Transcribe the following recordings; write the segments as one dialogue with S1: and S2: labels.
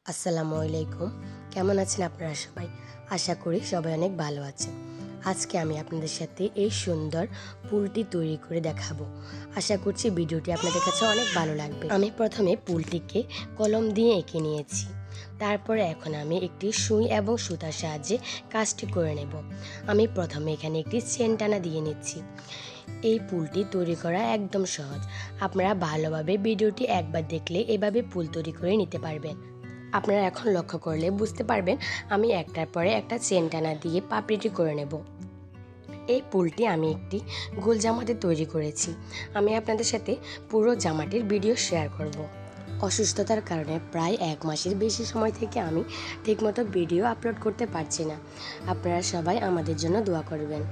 S1: আসসালামু আলাইকুম। কেমন আছেন আপনারা সবাই? আশা করি সবাই অনেক ভালো আছেন। আজকে আমি আপনাদের সাথে এই সুন্দর পুলটি তৈরি করে দেখাবো। আশা করছি ভিডিওটি আপনাদের কাছে অনেক ভালো লাগবে। আমি প্রথমে পুলটিকে কলম দিয়ে এঁকে নিয়েছি। তারপরে এখন আমি একটি সুই এবং সুতার সাহায্যে কাজটি করে নেব। আমি প্রথমে এখানে একটি চেন টানা দিয়ে নিচ্ছি। এই পুলটি তৈরি করা একদম সহজ। আপনারা ভালোভাবে ভিডিওটি একবার দেখলে এভাবে পুল তৈরি করে নিতে পারবেন। আপনারা এখন লক্ষ্য করলে বুঝতে পারবেন আমি একটার পরে একটা চেন টানা দিয়ে পাপড়িটি করে নেব। এই পুলটি আমি একটি গোল জামাতে তৈরি করেছি। আমি আপনাদের সাথে পুরো জামাটির ভিডিও শেয়ার করব। অসুস্থতার কারণে প্রায় 1 মাসের বেশি সময় থেকে আমি ঠিকমতো ভিডিও আপলোড করতে পারছি না। আপনারা সবাই আমাদের জন্য দোয়া করবেন।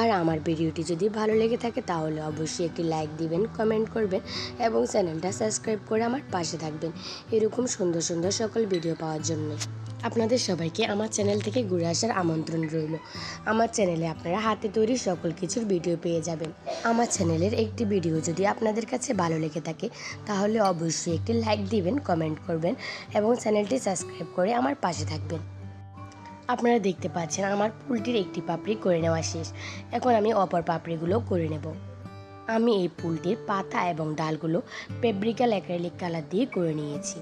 S1: আর আমার ভিডিওটি যদি ভালো লেগে থাকে তাহলে অবশ্যই একটি লাইক দিবেন, কমেন্ট করবেন এবং চ্যানেলটা সাবস্ক্রাইব করে আমার পাশে থাকবেন এরকম সুন্দর সুন্দর সকল ভিডিও পাওয়ার জন্য। আপনাদের সবাইকে আমার চ্যানেল থেকে ঘুরে আসার আমন্ত্রণ রইল। আমার চ্যানেলে আপনারা হাতে তৈরি সকল কিছুর ভিডিও পেয়ে যাবেন। আমার চ্যানেলের একটি ভিডিও যদি আপনাদের কাছে ভালো লেগে থাকে তাহলে অবশ্যই একটি লাইক দিবেন, কমেন্ট করবেন এবং চ্যানেলটি সাবস্ক্রাইব করে আমার পাশে থাকবেন। আপনারা দেখতে পাচ্ছেন আমার পুলটির একটি পাপড়ি করে নেওয়া শেষ। এখন আমি অপর পাপড়িগুলো করে নেব। আমি এই পুলটির পাতা এবং ডালগুলো ফেব্রিক্যাল অ্যাক্রিলিক কালার দিয়ে করে নিয়েছি।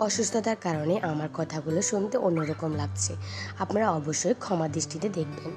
S1: অসুস্থতার কারণে আমার কথাগুলো শুনতে অন্যরকম লাগছে, আপনারা অবশ্যই ক্ষমা দৃষ্টিতে দেখবেন।